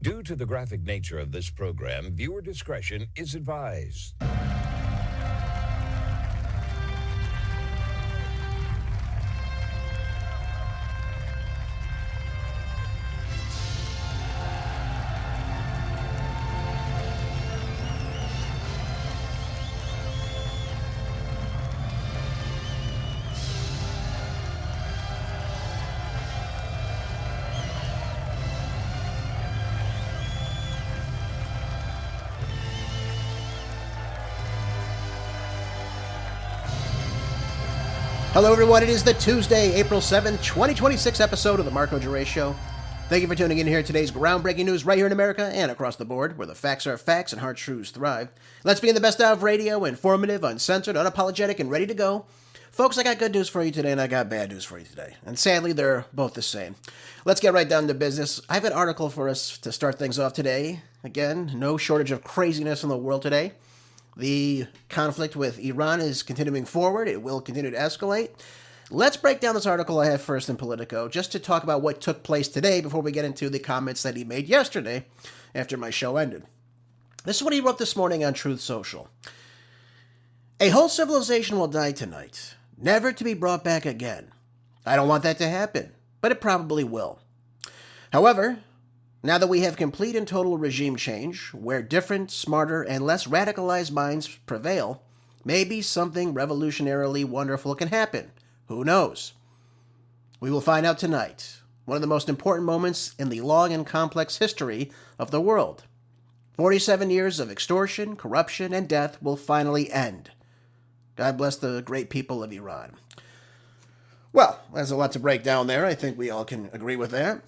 Due to the graphic nature of this program, viewer discretion is advised. Hello, everyone. It is the Tuesday, April 7th, 2026 episode of the Marco Jure Show. Thank you for tuning in here. Today's groundbreaking news right here in America and across the board, where the facts are facts and hard truths thrive. Let's begin the best of radio, informative, uncensored, unapologetic, and ready to go. Folks, I got good news for you today, and I got bad news for you today. And sadly, they're both the same. Let's get right down to business. I have an article for us to start things off today. Again, no shortage of craziness in the world today. The conflict with Iran is continuing forward. It will continue to escalate. Let's break down this article I have first in Politico, just to talk about what took place today before we get into the comments that he made yesterday after my show ended. This is what he wrote this morning on Truth Social. A whole civilization will die tonight, never to be brought back again. I don't want that to happen, but it probably will. However, now that we have complete and total regime change, where different, smarter, and less radicalized minds prevail, maybe something revolutionarily wonderful can happen. Who knows? We will find out tonight. One of the most important moments in the long and complex history of the world. 47 years of extortion, corruption, and death will finally end. God bless the great people of Iran. Well, there's a lot to break down there. I think we all can agree with that.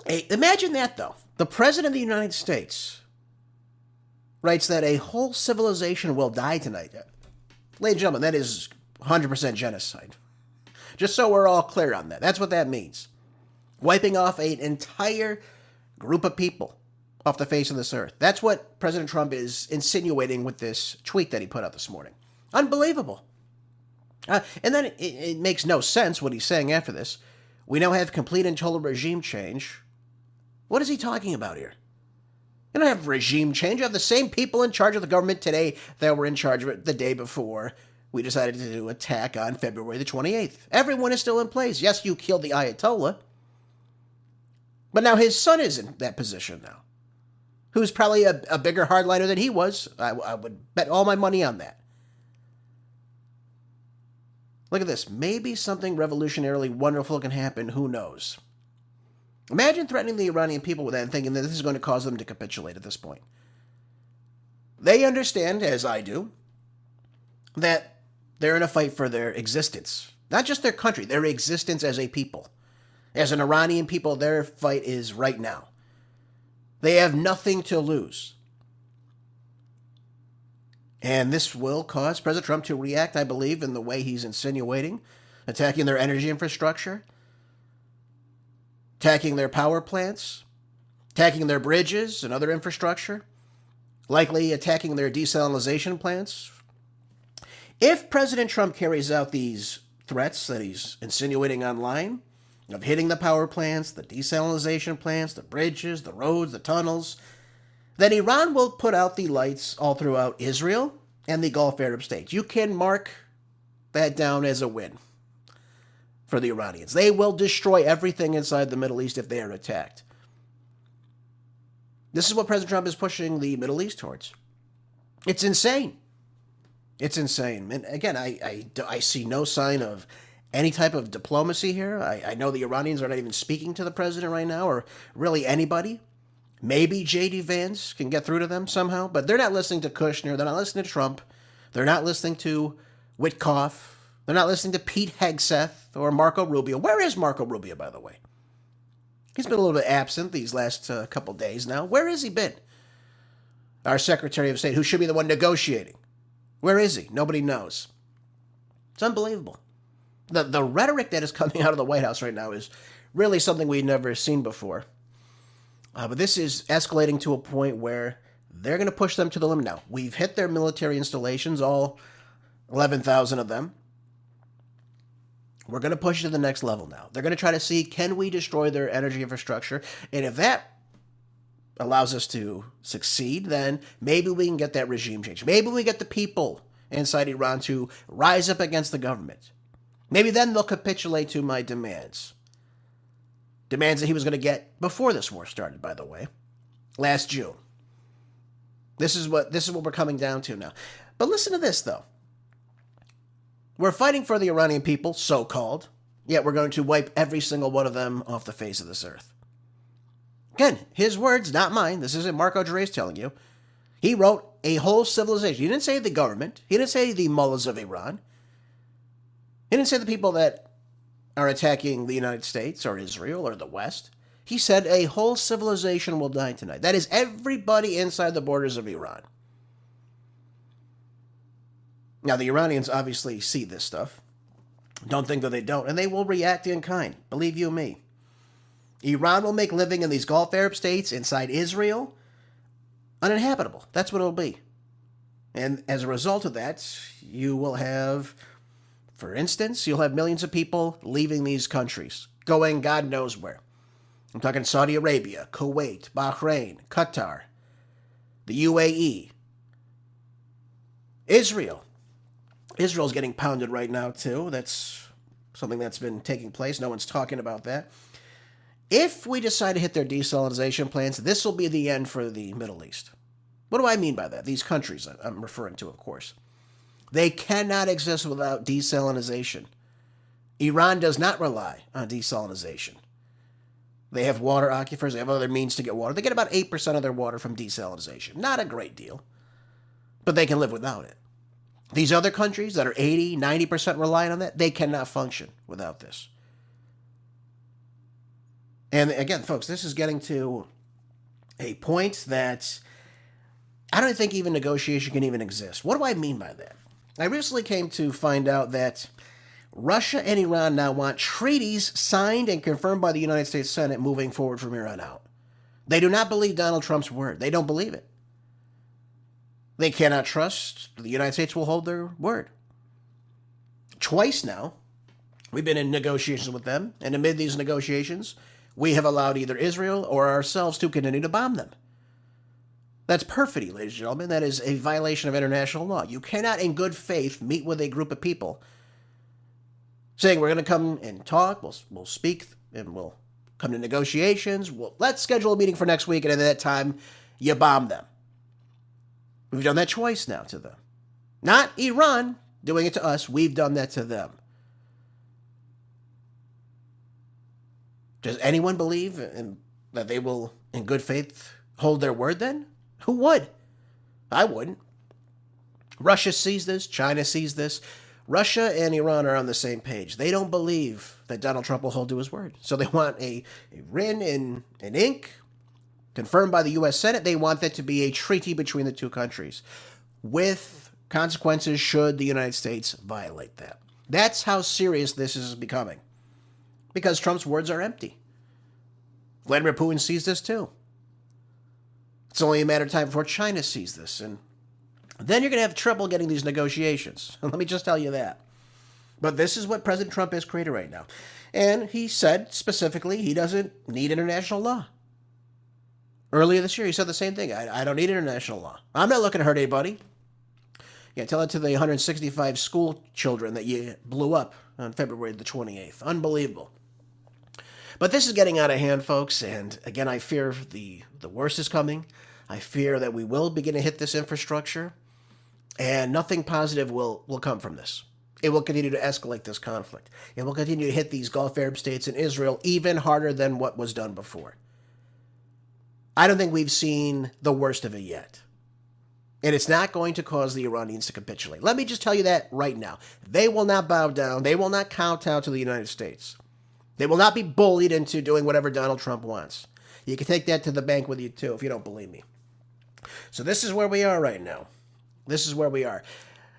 Hey, imagine that, though. The President of the United States writes that a whole civilization will die tonight. Ladies and gentlemen, that is 100% genocide. Just so we're all clear on that. That's what that means. Wiping off an entire group of people off the face of this earth. That's what President Trump is insinuating with this tweet that he put out this morning. Unbelievable. And then it makes no sense what he's saying after this. We now have complete and total regime change. What is he talking about here? You don't have regime change. You have the same people in charge of the government today that were in charge of it the day before we decided to do attack on February the 28th. Everyone is still in place. Yes, you killed the Ayatollah. But now his son is in that position now. Who's probably a bigger hardliner than he was. I would bet all my money on that. Look at this. Maybe something revolutionarily wonderful can happen. Who knows? Imagine threatening the Iranian people with that and thinking that this is going to cause them to capitulate at this point. They understand, as I do, that they're in a fight for their existence. Not just their country, their existence as a people. As an Iranian people, their fight is right now. They have nothing to lose. And this will cause President Trump to react, I believe, in the way he's insinuating, attacking their energy infrastructure, attacking their power plants, attacking their bridges and other infrastructure, likely attacking their desalination plants. If President Trump carries out these threats that he's insinuating online, of hitting the power plants, the desalination plants, the bridges, the roads, the tunnels, then Iran will put out the lights all throughout Israel and the Gulf Arab states. You can mark that down as a win for the Iranians. They will destroy everything inside the Middle East if they are attacked. This is what President Trump is pushing the Middle East towards. It's insane. It's insane. And again, I see no sign of any type of diplomacy here. I know the Iranians are not even speaking to the president right now, or really anybody. Maybe J.D. Vance can get through to them somehow, but they're not listening to Kushner. They're not listening to Trump. They're not listening to Witkoff. They're not listening to Pete Hegseth or Marco Rubio. Where is Marco Rubio, by the way? He's been a little bit absent these last couple days now. Where has he been? Our Secretary of State, who should be the one negotiating. Where is he? Nobody knows. It's unbelievable. The rhetoric that is coming out of the White House right now is really something we've never seen before. But this is escalating to a point where they're going to push them to the limit now. We've hit their military installations, all 11,000 of them. We're going to push it to the next level now. They're going to try to see, can we destroy their energy infrastructure? And if that allows us to succeed, then maybe we can get that regime change. Maybe we get the people inside Iran to rise up against the government. Maybe then they'll capitulate to my demands. Demands that he was going to get before this war started, by the way, last June. This is what we're coming down to now. But listen to this, though. We're fighting for the Iranian people, so-called, yet we're going to wipe every single one of them off the face of this earth. Again, his words, not mine. This isn't Marco Gervais telling you. He wrote a whole civilization. He didn't say the government. He didn't say the mullahs of Iran. He didn't say the people that are attacking the United States or Israel or the West. He said a whole civilization will die tonight. That is everybody inside the borders of Iran. Now, the Iranians obviously see this stuff. Don't think that they don't. And they will react in kind. Believe you me. Iran will make living in these Gulf Arab states inside Israel uninhabitable. That's what it'll be. And as a result of that, you will have, for instance, you'll have millions of people leaving these countries, going God knows where. I'm talking Saudi Arabia, Kuwait, Bahrain, Qatar, the UAE, Israel. Israel's getting pounded right now, too. That's something that's been taking place. No one's talking about that. If we decide to hit their desalinization plants, this will be the end for the Middle East. What do I mean by that? These countries I'm referring to, of course. They cannot exist without desalinization. Iran does not rely on desalinization. They have water aquifers. They have other means to get water. They get about 8% of their water from desalinization. Not a great deal, but they can live without it. These other countries that are 80, 90% reliant on that, they cannot function without this. And again, folks, this is getting to a point that I don't think even negotiation can even exist. What do I mean by that? I recently came to find out that Russia and Iran now want treaties signed and confirmed by the United States Senate moving forward from here on out. They do not believe Donald Trump's word. They don't believe it. They cannot trust the United States will hold their word. Twice now, we've been in negotiations with them, and amid these negotiations, we have allowed either Israel or ourselves to continue to bomb them. That's perfidy, ladies and gentlemen. That is a violation of international law. You cannot, in good faith, meet with a group of people saying we're going to come and talk, we'll speak, and we'll come to negotiations. Let's schedule a meeting for next week, and at that time, you bomb them. We've done that twice now to them. Not Iran doing it to us. We've done that to them. Does anyone believe that they will, in good faith, hold their word then? Who would? I wouldn't. Russia sees this. China sees this. Russia and Iran are on the same page. They don't believe that Donald Trump will hold to his word. So they want a written in ink, confirmed by the U.S. Senate. They want that to be a treaty between the two countries with consequences should the United States violate that. That's how serious this is becoming. Because Trump's words are empty. Vladimir Putin sees this too. It's only a matter of time before China sees this. And then you're going to have trouble getting these negotiations. Let me just tell you that. But this is what President Trump has created right now. And he said specifically he doesn't need international law. Earlier this year, he said the same thing. I don't need international law. I'm not looking to hurt anybody. Yeah, tell it to the 165 school children that you blew up on February the 28th. Unbelievable. But this is getting out of hand, folks, and again, I fear the worst is coming. I fear that we will begin to hit this infrastructure, and nothing positive will come from this. It will continue to escalate this conflict. It will continue to hit these Gulf Arab states and Israel even harder than what was done before. I don't think we've seen the worst of it yet. And it's not going to cause the Iranians to capitulate. Let me just tell you that right now. They will not bow down. They will not kowtow to the United States. They will not be bullied into doing whatever Donald Trump wants. You can take that to the bank with you, too, if you don't believe me. So this is where we are right now. This is where we are.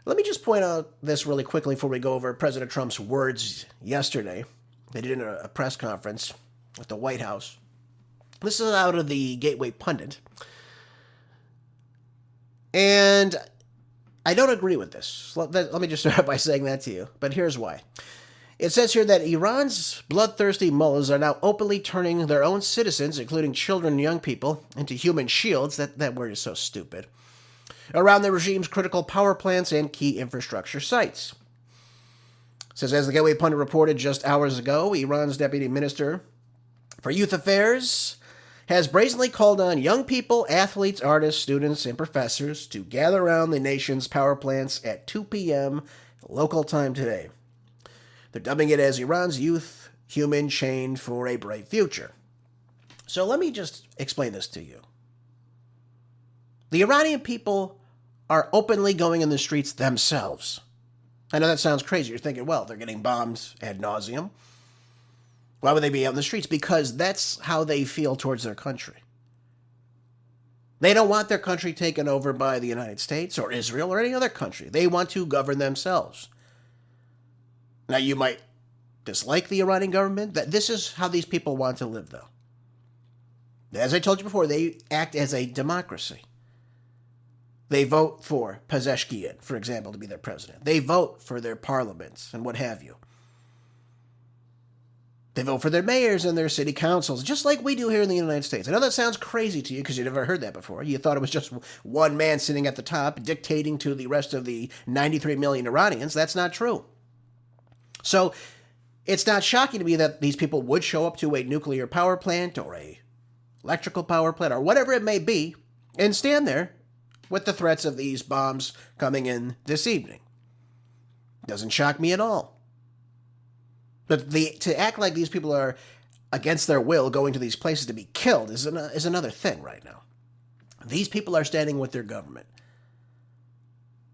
Let me just point out this really quickly before we go over President Trump's words yesterday. They did a press conference at the White House. This is out of the Gateway Pundit. And I don't agree with this. Let me just start by saying that to you. But here's why. It says here that Iran's bloodthirsty mullahs are now openly turning their own citizens, including children and young people, into human shields. That word is so stupid. Around the regime's critical power plants and key infrastructure sites. It says, as the Gateway Pundit reported just hours ago, Iran's Deputy Minister for Youth Affairs has brazenly called on young people, athletes, artists, students, and professors to gather around the nation's power plants at 2 p.m. local time today. They're dubbing it as Iran's youth human chained for a bright future. So let me just explain this to you. The Iranian people are openly going in the streets themselves. I know that sounds crazy. You're thinking, well, they're getting bombed ad nauseum. Why would they be out in the streets? Because that's how they feel towards their country. They don't want their country taken over by the United States or Israel or any other country. They want to govern themselves. Now, you might dislike the Iranian government. This is how these people want to live, though. As I told you before, they act as a democracy. They vote for Pezeshkian, for example, to be their president. They vote for their parliaments and what have you. They vote for their mayors and their city councils, just like we do here in the United States. I know that sounds crazy to you because you've never heard that before. You thought it was just one man sitting at the top dictating to the rest of the 93 million Iranians. That's not true. So it's not shocking to me that these people would show up to a nuclear power plant or a electrical power plant or whatever it may be and stand there with the threats of these bombs coming in this evening. Doesn't shock me at all. But to act like these people are against their will going to these places to be killed is another thing right now. These people are standing with their government.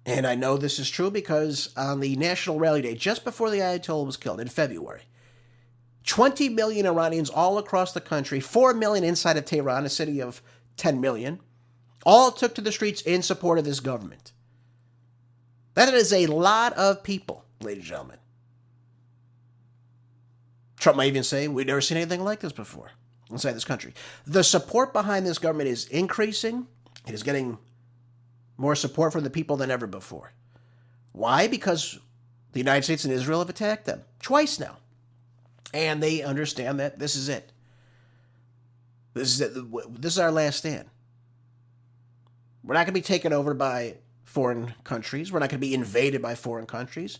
And I know this is true because on the National Rally Day, just before the Ayatollah was killed in February, 20 million Iranians all across the country, 4 million inside of Tehran, a city of 10 million, all took to the streets in support of this government. That is a lot of people, ladies and gentlemen. Trump might even say, we've never seen anything like this before inside this country. The support behind this government is increasing. It is getting more support from the people than ever before. Why? Because the United States and Israel have attacked them twice now. And they understand that this is it. This is it. This is our last stand. We're not going to be taken over by foreign countries. We're not going to be invaded by foreign countries.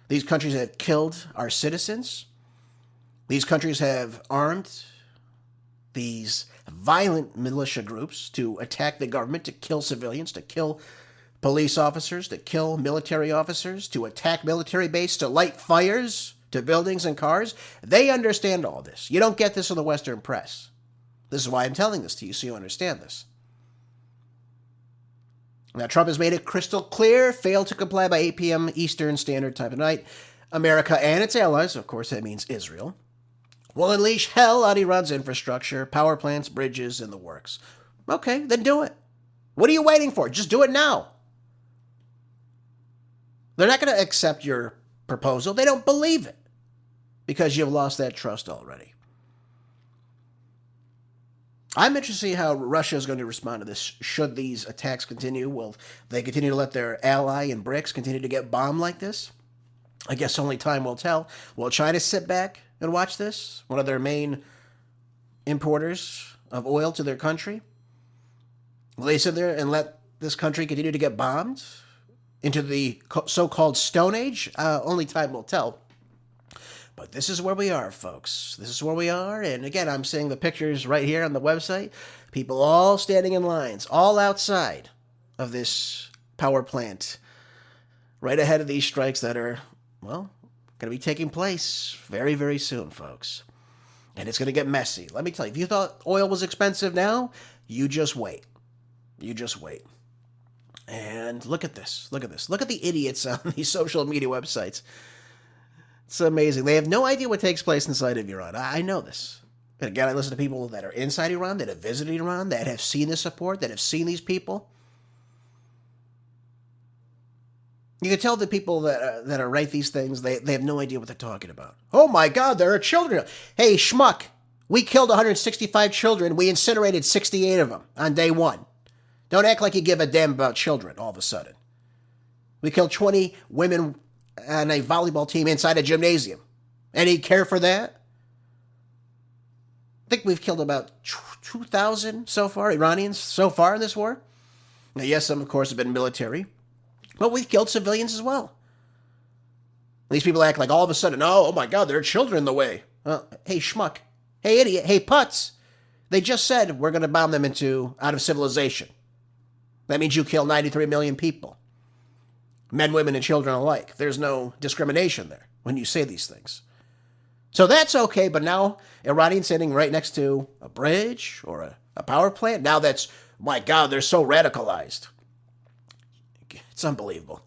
These countries have killed our citizens. These countries have armed these violent militia groups to attack the government, to kill civilians, to kill police officers, to kill military officers, to attack military bases, to light fires to buildings and cars. They understand all this. You don't get this in the Western press. This is why I'm telling this to you, so you understand this. Now, Trump has made it crystal clear, failed to comply by 8 p.m. Eastern Standard Time tonight. America and its allies, of course that means Israel, will unleash hell on Iran's infrastructure, power plants, bridges, and the works. Okay, then do it. What are you waiting for? Just do it now. They're not going to accept your proposal. They don't believe it because you've lost that trust already. I'm interested to see how Russia is going to respond to this. Should these attacks continue? Will they continue to let their ally in BRICS continue to get bombed like this? I guess only time will tell. Will China sit back and watch this? One of their main importers of oil to their country? Will they sit there and let this country continue to get bombed into the so-called Stone Age? Only time will tell. But this is where we are, folks. This is where we are. And again, I'm seeing the pictures right here on the website. People all standing in lines, all outside of this power plant, right ahead of these strikes that are, well, going to be taking place very, very soon, folks. And it's going to get messy. Let me tell you, if you thought oil was expensive now, you just wait. You just wait. And look at this. Look at this. Look at the idiots on these social media websites. It's amazing. They have no idea what takes place inside of Iran. I know this. And again, I listen to people that are inside Iran, that have visited Iran, that have seen the support, that have seen these people. You can tell the people that are write these things, they have no idea what they're talking about. Oh my God, there are children. Hey, schmuck, we killed 165 children. We incinerated 68 of them on day one. Don't act like you give a damn about children all of a sudden. We killed 20 women on a volleyball team inside a gymnasium Any care for that? I think we've killed about 2,000 so far, Iranians so far in this war. Now, yes, some, of course, have been military, but we've killed civilians as well. These people act like all of a sudden, oh my God, there are children in the way. Hey, schmuck. Hey, idiot. Hey, putz. They just said we're going to bomb them out of civilization. That means you kill 93 million people. Men, women, and children alike. There's no discrimination there when you say these things. So that's okay, but now Iranians sitting right next to a bridge or a power plant, now that's, my God, they're so radicalized. It's unbelievable.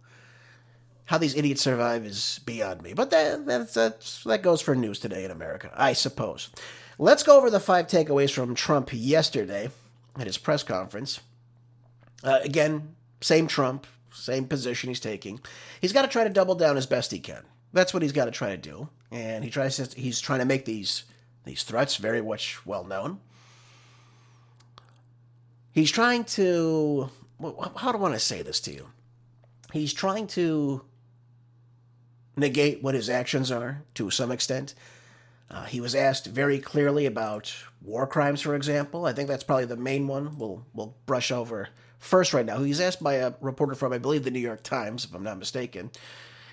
How these idiots survive is beyond me. But that goes for news today in America, I suppose. Let's go over the 5 takeaways from Trump yesterday at his press conference. Again, same Trump, same position he's taking. He's got to try to double down as best he can. That's what he's got to try to do. And he's trying to make these threats very much well known. He's trying to, how do I want to say this to you? He's trying to negate what his actions are to some extent. He was asked very clearly about war crimes, for example. I think that's probably the main one we'll brush over first right now. He's asked by a reporter from, I believe, the New York Times, if I'm not mistaken,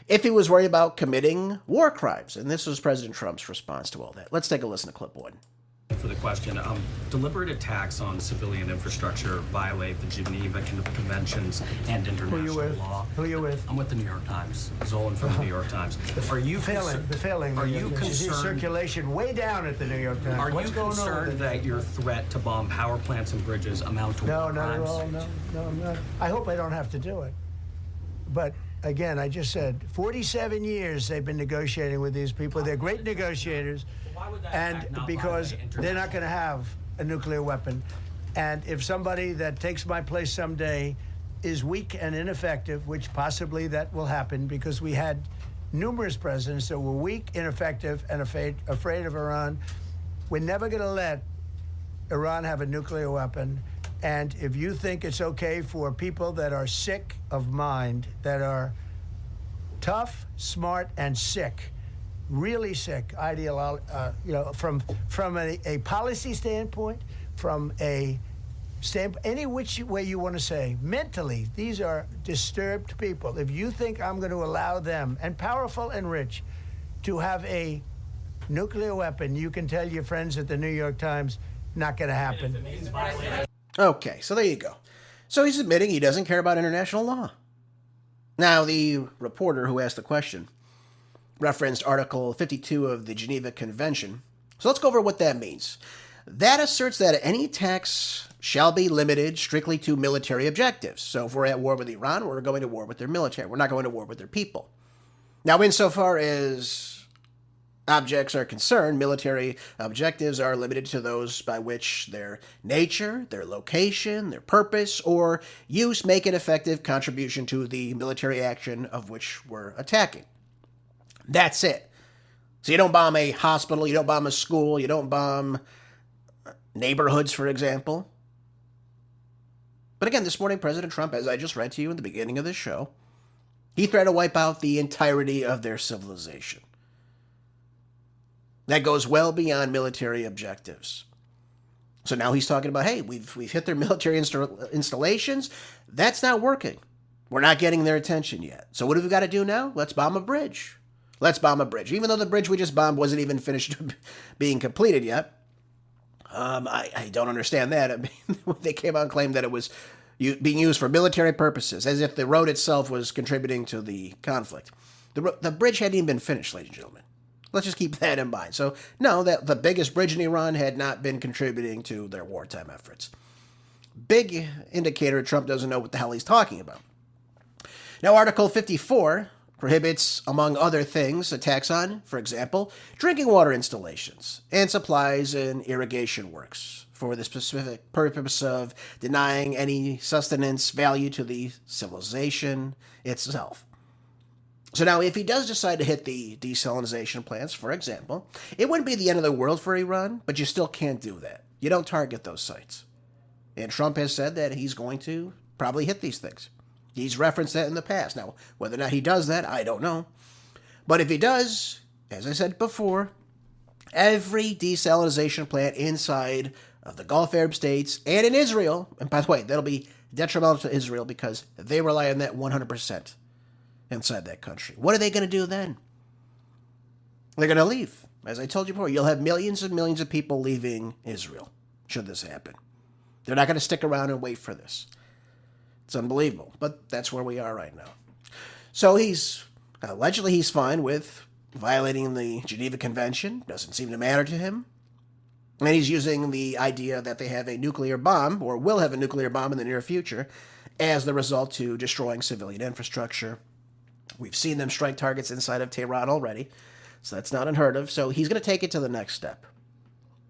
if he was worried about committing war crimes. And this was President Trump's response to all that. Let's take a listen to clip 1. For the question, deliberate attacks on civilian infrastructure violate the Geneva Conventions and international law. Who are you with? I'm with the New York Times. Zolan from the New York Times. Are you failing? Are you concerned? Circulation way down at the New York Times. Are you concerned that your threat to bomb power plants and bridges amount to war crimes? No, not at all. No, I'm not. I hope I don't have to do it. But again, I just said 47 years they've been negotiating with these people. They're great negotiators. And because they're not going to have a nuclear weapon. And if somebody that takes my place someday is weak and ineffective, which possibly that will happen because we had numerous presidents that were weak, ineffective, and afraid of Iran, we're never going to let Iran have a nuclear weapon. And if you think it's okay for people that are sick of mind, that are tough, smart, and sick, really sick, from a policy standpoint, from a standpoint, any which way you want to say, mentally, these are disturbed people. If you think I'm going to allow them, and powerful and rich, to have a nuclear weapon, you can tell your friends at the New York Times, not going to happen. Okay, so there you go. So he's admitting he doesn't care about international law. Now, the reporter who asked the question referenced Article 52 of the Geneva Convention. So let's go over what that means. That asserts that any attacks shall be limited strictly to military objectives. So if we're at war with Iran, we're going to war with their military. We're not going to war with their people. Now, insofar as objects are concerned, military objectives are limited to those by which their nature, their location, their purpose, or use make an effective contribution to the military action of which we're attacking. That's it. So you don't bomb a hospital, you don't bomb a school, you don't bomb neighborhoods, for example. But again, this morning, President Trump, as I just read to you in the beginning of this show, he threatened to wipe out the entirety of their civilization. That goes well beyond military objectives. So now he's talking about, hey, we've hit their military installations. That's not working. We're not getting their attention yet. So what have we got to do now? Let's bomb a bridge. Let's bomb a bridge. Even though the bridge we just bombed wasn't even finished being completed yet. I don't understand that. I mean, they came out and claimed that it was being used for military purposes, as if the road itself was contributing to the conflict. The bridge hadn't even been finished, ladies and gentlemen. Let's just keep that in mind. So, no, that the biggest bridge in Iran had not been contributing to their wartime efforts. Big indicator Trump doesn't know what the hell he's talking about. Now, Article 54 prohibits, among other things, attacks on, for example, drinking water installations and supplies and irrigation works for the specific purpose of denying any sustenance value to the civilization itself. So now, if he does decide to hit the desalinization plants, for example, it wouldn't be the end of the world for Iran, but you still can't do that. You don't target those sites. And Trump has said that he's going to probably hit these things. He's referenced that in the past. Now, whether or not he does that, I don't know. But if he does, as I said before, every desalination plant inside of the Gulf Arab states and in Israel, and by the way, that'll be detrimental to Israel because they rely on that 100% inside that country. What are they going to do then? They're going to leave. As I told you before, you'll have millions and millions of people leaving Israel should this happen. They're not going to stick around and wait for this. It's unbelievable, but that's where we are right now. So allegedly he's fine with violating the Geneva Convention. Doesn't seem to matter to him. And he's using the idea that they have a nuclear bomb, or will have a nuclear bomb in the near future, as the result to destroying civilian infrastructure. We've seen them strike targets inside of Tehran already, so that's not unheard of. So he's going to take it to the next step.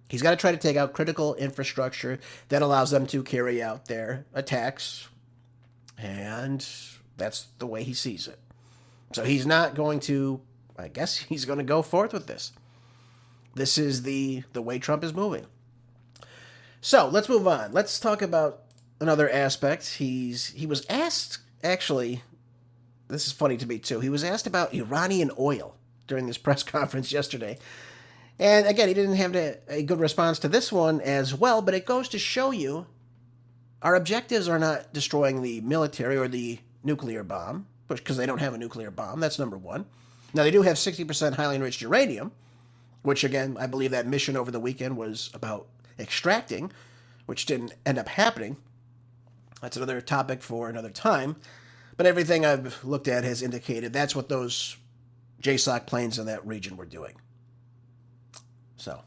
He's got to try to take out critical infrastructure that allows them to carry out their attacks, and that's the way he sees it. So he's not going to, I guess he's going to go forth with this. This is the way Trump is moving. So let's move on. Let's talk about another aspect. He was asked, actually, this is funny to me too, he was asked about Iranian oil during this press conference yesterday. And again, he didn't have a good response to this one as well, but it goes to show you our objectives are not destroying the military or the nuclear bomb, because they don't have a nuclear bomb. That's number one. Now, they do have 60% highly enriched uranium, which, again, I believe that mission over the weekend was about extracting, which didn't end up happening. That's another topic for another time. But everything I've looked at has indicated that's what those JSOC planes in that region were doing. So,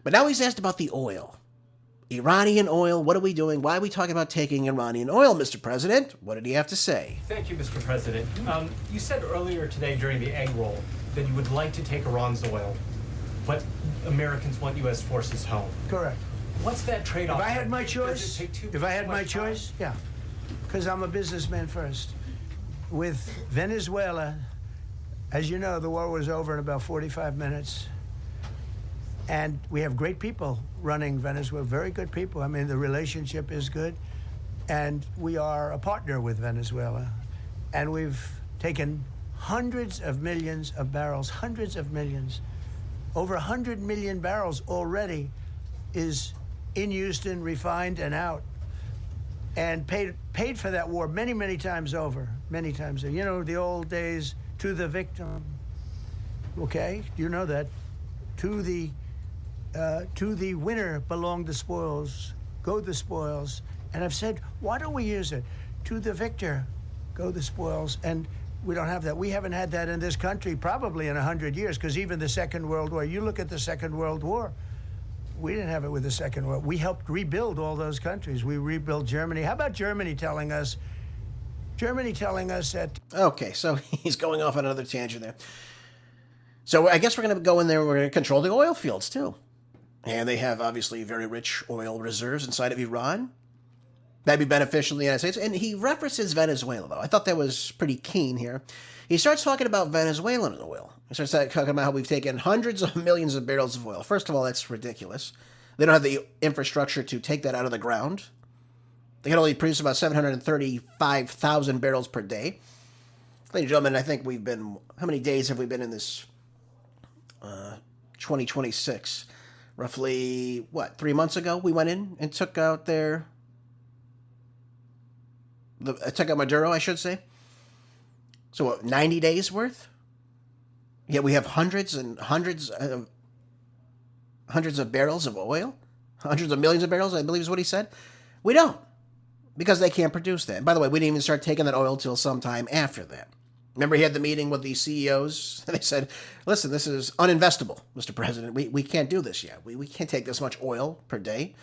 but now he's asked about the oil. Iranian oil, what are we doing? Why are we talking about taking Iranian oil, Mr. President? What did he have to say? Thank you, Mr. President. You said earlier today during the egg roll that you would like to take Iran's oil, but Americans want U.S. forces home. Correct. What's that trade-off? If I had my choice, yeah, because I'm a businessman first. With Venezuela, as you know, the war was over in about 45 minutes. And we have great people running Venezuela, very good people. I mean, the relationship is good. And we are a partner with Venezuela. And we've taken hundreds of millions of barrels, hundreds of millions. Over 100 million barrels already is in Houston, refined and out. And paid for that war many, many times over, many times. You know, the old days, to the victim. Okay, you know that. To the winner belong the spoils, go the spoils. And I've said, why don't we use it? To the victor, go the spoils. And we don't have that. We haven't had that in this country probably in 100 years, because even the Second World War, you look at the Second World War, we didn't have it with the Second World. We helped rebuild all those countries. We rebuilt Germany. How about Germany telling us that... Okay, so he's going off on another tangent there. So I guess we're going to go in there, we're going to control the oil fields too. And they have, obviously, very rich oil reserves inside of Iran. That'd be beneficial to the United States. And he references Venezuela, though. I thought that was pretty keen here. He starts talking about Venezuelan oil. He starts talking about how we've taken hundreds of millions of barrels of oil. First of all, that's ridiculous. They don't have the infrastructure to take that out of the ground. They can only produce about 735,000 barrels per day. Ladies and gentlemen, I think we've been... How many days have we been in this 2026? Roughly, 3 months ago, we went in and took out took out Maduro, I should say. So, 90 days worth? Yet we have hundreds and hundreds of barrels of oil? Hundreds of millions of barrels, I believe is what he said. We don't, because they can't produce that. And by the way, we didn't even start taking that oil till sometime after that. Remember, he had the meeting with the CEOs, and they said, listen, this is uninvestable, Mr. President. We can't do this yet. We can't take this much oil per day,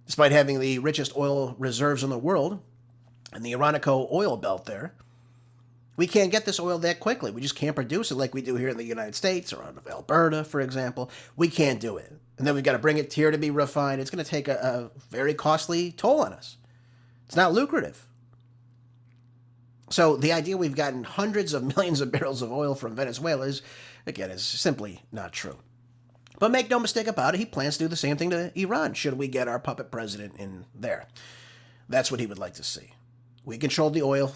despite having the richest oil reserves in the world and the Iranico oil belt there. We can't get this oil that quickly. We just can't produce it like we do here in the United States or out of Alberta, for example. We can't do it. And then we've got to bring it here to be refined. It's going to take a very costly toll on us. It's not lucrative. So the idea we've gotten hundreds of millions of barrels of oil from Venezuela is simply not true. But make no mistake about it, he plans to do the same thing to Iran, should we get our puppet president in there. That's what he would like to see. We control the oil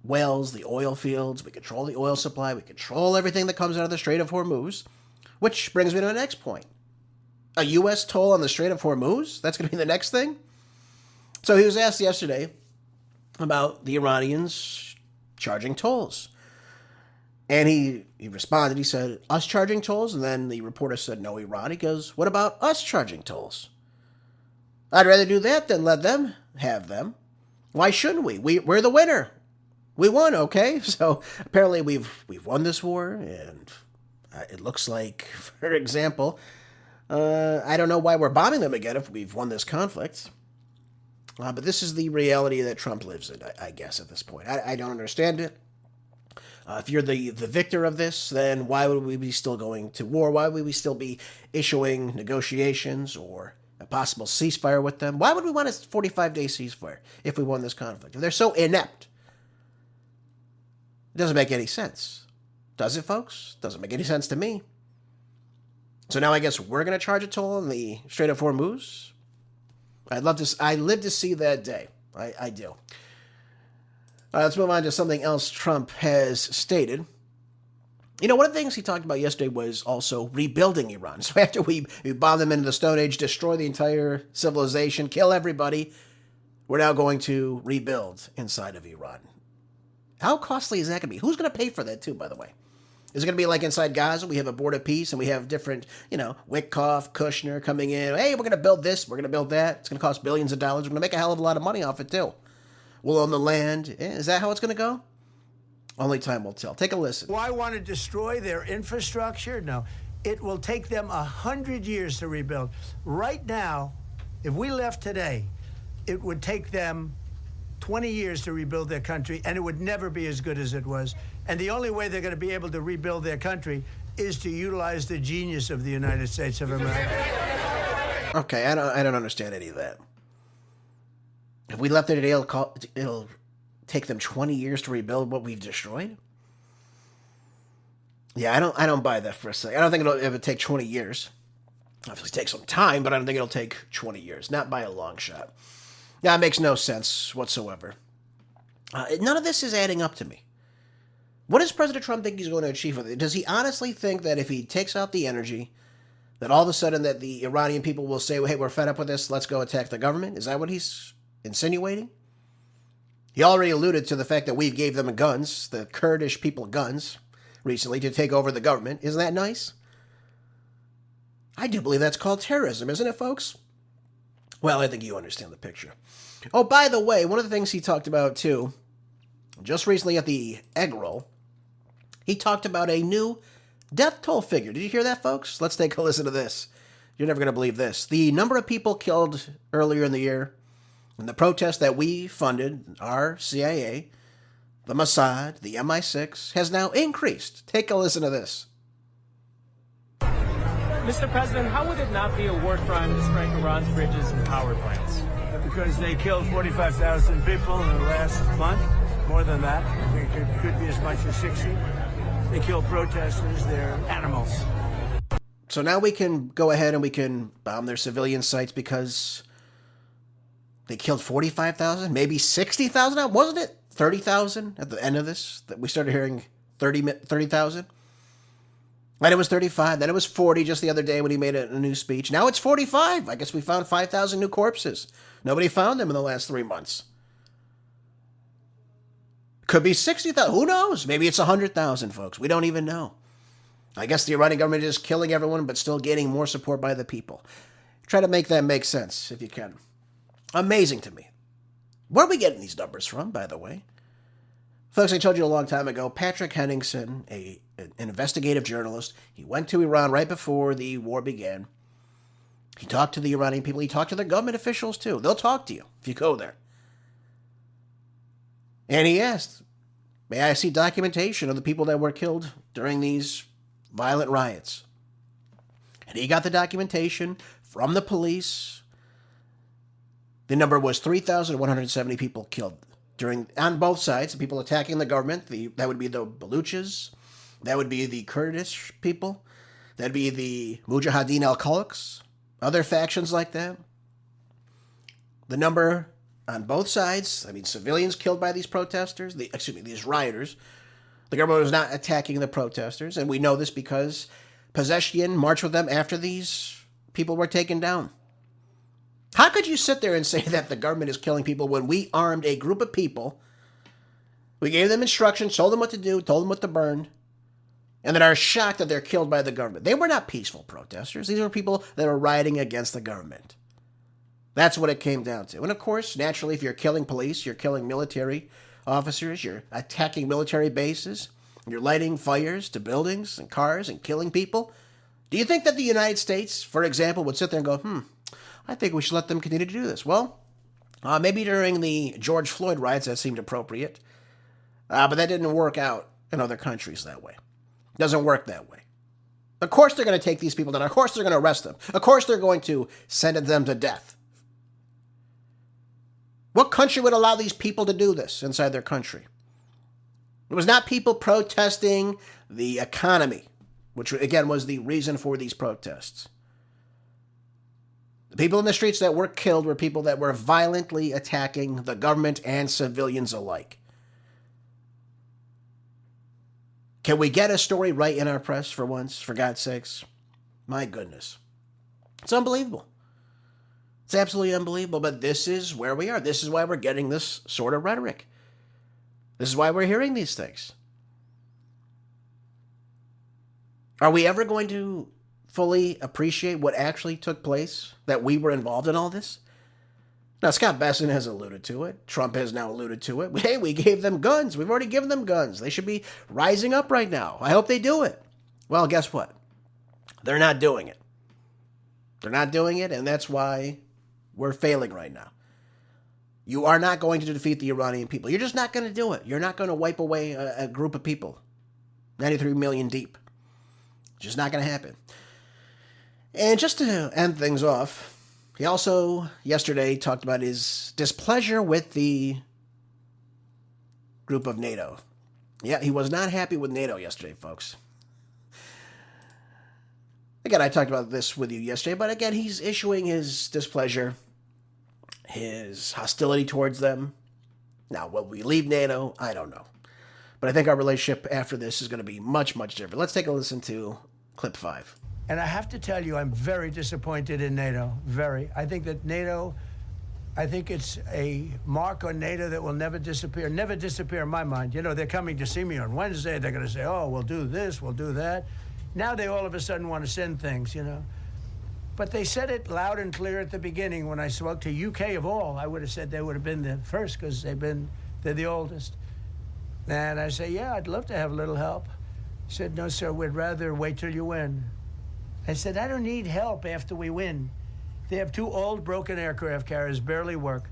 wells, the oil fields, we control the oil supply, we control everything that comes out of the Strait of Hormuz, which brings me to the next point. A U.S. toll on the Strait of Hormuz? That's going to be the next thing? So he was asked yesterday about the Iranians charging tolls. And he responded, he said, us charging tolls? And then the reporter said, no, Iran. He goes, what about us charging tolls? I'd rather do that than let them have them. Why shouldn't we? We're the winner. We won, okay? So apparently we've won this war, and it looks like, for example, I don't know why we're bombing them again if we've won this conflict. But this is the reality that Trump lives in, I guess, at this point. I don't understand it. If you're the victor of this, then why would we be still going to war? Why would we still be issuing negotiations or a possible ceasefire with them? Why would we want a 45-day ceasefire if we won this conflict? If they're so inept, it doesn't make any sense. Does it, folks? Doesn't make any sense to me. So now I guess we're going to charge a toll on the Strait of Hormuz? I live to see that day. I do. Let's move on to something else Trump has stated. You know, one of the things he talked about yesterday was also rebuilding Iran. So after we bomb them into the Stone Age, destroy the entire civilization, kill everybody, we're now going to rebuild inside of Iran. How costly is that going to be? Who's going to pay for that too, by the way? Is it going to be like inside Gaza? We have a board of peace and we have different, Witkoff, Kushner coming in. Hey, we're going to build this. We're going to build that. It's going to cost billions of dollars. We're going to make a hell of a lot of money off it too. We'll own the land. Is that how it's going to go? Only time will tell. Take a listen. Why want to destroy their infrastructure? No. It will take them 100 years to rebuild. Right now, if we left today, it would take them 20 years to rebuild their country, and it would never be as good as it was. And the only way they're going to be able to rebuild their country is to utilize the genius of the United States of America. Okay, I don't understand any of that. If we left it today, it'll take them 20 years to rebuild what we've destroyed? Yeah, I don't buy that for a second. I don't think it would take 20 years. Obviously take some time, but I don't think it'll take 20 years. Not by a long shot. That makes no sense whatsoever. None of this is adding up to me. What does President Trump think he's going to achieve with it? Does he honestly think that if he takes out the energy, that all of a sudden that the Iranian people will say, hey, we're fed up with this, let's go attack the government? Is that what he's insinuating? He already alluded to the fact that we gave them guns, the Kurdish people guns, recently to take over the government. Isn't that nice? I do believe that's called terrorism, isn't it, folks? Well, I think you understand the picture. Oh, by the way, one of the things he talked about, too, just recently at the egg roll, he talked about a new death toll figure. Did you hear that, folks? Let's take a listen to this. You're never going to believe this. The number of people killed earlier in the year in the protests that we funded, our CIA, the Mossad, the MI6, has now increased. Take a listen to this. Mr. President, how would it not be a war crime to strike Iran's bridges and power plants? Because they killed 45,000 people in the last month. More than that. I think it could be as much as 60. They kill protesters. They're animals. So now we can go ahead and we can bomb their civilian sites because they killed 45,000, maybe 60,000. Wasn't it 30,000 at the end of this that we started hearing 30,000? Then it was 35. Then it was 40 just the other day when he made a new speech. Now it's 45. I guess we found 5,000 new corpses. Nobody found them in the last 3 months. Could be 60,000. Who knows? Maybe it's 100,000, folks. We don't even know. I guess the Iranian government is killing everyone, but still gaining more support by the people. Try to make that make sense, if you can. Amazing to me. Where are we getting these numbers from, by the way? Folks, I told you a long time ago, Patrick Henningsen, an investigative journalist, he went to Iran right before the war began. He talked to the Iranian people. He talked to their government officials, too. They'll talk to you if you go there. And he asked, may I see documentation of the people that were killed during these violent riots? And he got the documentation from the police. The number was 3,170 people killed on both sides. The people attacking the government, that would be the Baluchis, that would be the Kurdish people, that would be the Mujahideen al-Khalqs, other factions like that. The number on both sides. I mean, civilians killed by these protesters, these rioters. The government was not attacking the protesters, and we know this because Pezeshkian marched with them after these people were taken down. How could you sit there and say that the government is killing people when we armed a group of people, we gave them instructions, told them what to do, told them what to burn, and then are shocked that they're killed by the government? They were not peaceful protesters. These were people that were rioting against the government. That's what it came down to. And of course, naturally, if you're killing police, you're killing military officers, you're attacking military bases, you're lighting fires to buildings and cars and killing people. Do you think that the United States, for example, would sit there and go, I think we should let them continue to do this? Well, maybe during the George Floyd riots that seemed appropriate, but that didn't work out in other countries that way. It doesn't work that way. Of course they're going to take these people down. Of course they're going to arrest them. Of course they're going to sentence them to death. What country would allow these people to do this inside their country? It was not people protesting the economy, which again was the reason for these protests. The people in the streets that were killed were people that were violently attacking the government and civilians alike. Can we get a story right in our press for once, for God's sakes? My goodness. It's unbelievable. It's absolutely unbelievable, but this is where we are. This is why we're getting this sort of rhetoric. This is why we're hearing these things. Are we ever going to fully appreciate what actually took place, that we were involved in all this? Now, Scott Bessent has alluded to it. Trump has now alluded to it. Hey, we gave them guns. We've already given them guns. They should be rising up right now. I hope they do it. Well, guess what? They're not doing it. They're not doing it, and that's why we're failing right now. You are not going to defeat the Iranian people. You're just not going to do it. You're not going to wipe away a group of people, 93 million deep. It's just not going to happen. And just to end things off, he also yesterday talked about his displeasure with the group of NATO. Yeah, he was not happy with NATO yesterday, folks. Again, I talked about this with you yesterday, but again, he's issuing his displeasure, his hostility towards them. Now, will we leave NATO? I don't know. But I think our relationship after this is going to be much, much different. Let's take a listen to clip 5. And I have to tell you, I'm very disappointed in NATO. Very. I think that NATO, I think it's a mark on NATO that will never disappear. Never disappear in my mind. You know, they're coming to see me on Wednesday. They're going to say, oh, we'll do this, we'll do that. Now they all of a sudden want to send things, you know. But they said it loud and clear at the beginning when I spoke to UK of all. I would have said they would have been the first because they're the oldest. And I say, yeah, I'd love to have a little help. He said, no, sir, we'd rather wait till you win. I said, I don't need help after we win. They have 2 old broken aircraft carriers, barely work.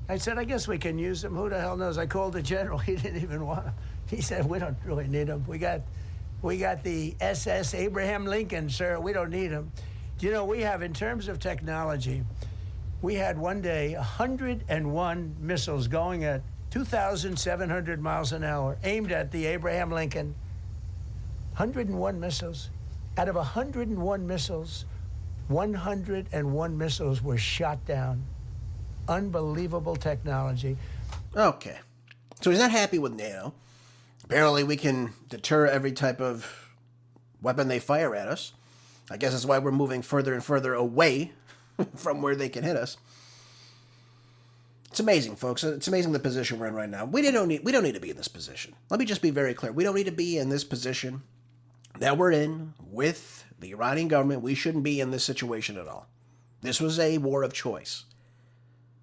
I said, I guess we can use them. Who the hell knows? I called the general. He didn't even want them. He said, we don't really need them. We got the SS Abraham Lincoln, sir. We don't need them. You know, we have, in terms of technology, we had one day 101 missiles going at 2,700 miles an hour, aimed at the Abraham Lincoln. 101 missiles. Out of 101 missiles, 101 missiles were shot down. Unbelievable technology. Okay. So he's not happy with NATO. Apparently we can deter every type of weapon they fire at us. I guess that's why we're moving further and further away from where they can hit us. It's amazing, folks. It's amazing the position we're in right now. We don't need to be in this position. Let me just be very clear. We don't need to be in this position that we're in with the Iranian government. We shouldn't be in this situation at all. This was a war of choice.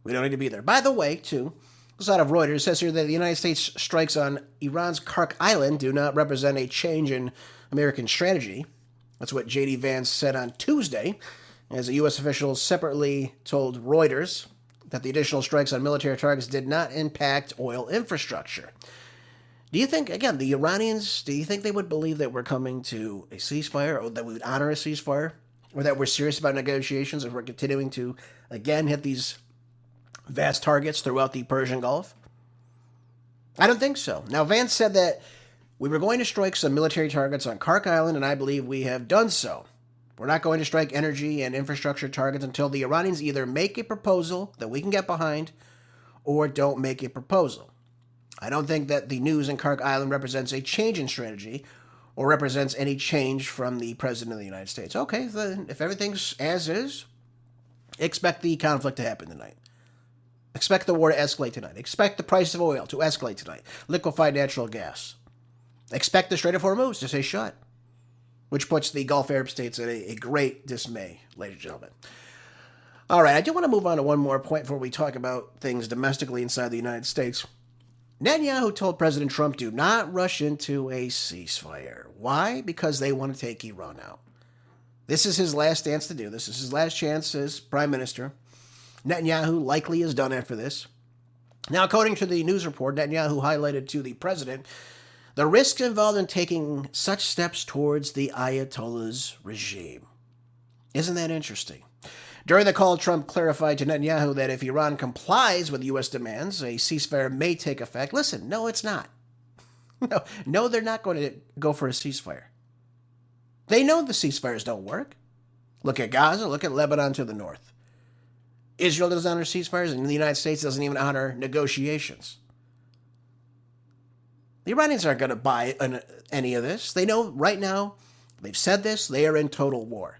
We don't need to be there. By the way, too, this out of Reuters says here that the United States strikes on Iran's Kharg Island do not represent a change in American strategy. That's what J.D. Vance said on Tuesday, as a U.S. official separately told Reuters that the additional strikes on military targets did not impact oil infrastructure. Do you think, again, the Iranians, do you think they would believe that we're coming to a ceasefire, or that we would honor a ceasefire, or that we're serious about negotiations if we're continuing to, again, hit these vast targets throughout the Persian Gulf? I don't think so. Now, Vance said that we were going to strike some military targets on Kharg Island, and I believe we have done so. We're not going to strike energy and infrastructure targets until the Iranians either make a proposal that we can get behind, or don't make a proposal. I don't think that the news in Kharg Island represents a change in strategy or represents any change from the President of the United States. Okay, then if everything's as is, expect the conflict to happen tonight. Expect the war to escalate tonight. Expect the price of oil to escalate tonight. Liquefied natural gas. Expect the Strait of Hormuz to stay shut, which puts the Gulf Arab states in a great dismay, ladies and gentlemen. All right, I do want to move on to one more point before we talk about things domestically inside the United States. Netanyahu told President Trump, do not rush into a ceasefire. Why? Because they want to take Iran out. This is his last chance to do this. This is his last chance as prime minister. Netanyahu likely is done after this. Now, according to the news report, Netanyahu highlighted to the president the risks involved in taking such steps towards the Ayatollah's regime. Isn't that interesting? During the call, Trump clarified to Netanyahu that if Iran complies with U.S. demands, a ceasefire may take effect. Listen, no, it's not. No, they're not going to go for a ceasefire. They know the ceasefires don't work. Look at Gaza, look at Lebanon to the north. Israel doesn't honor ceasefires, and the United States doesn't even honor negotiations. The Iranians aren't going to buy any of this. They know right now, they've said this, they are in total war.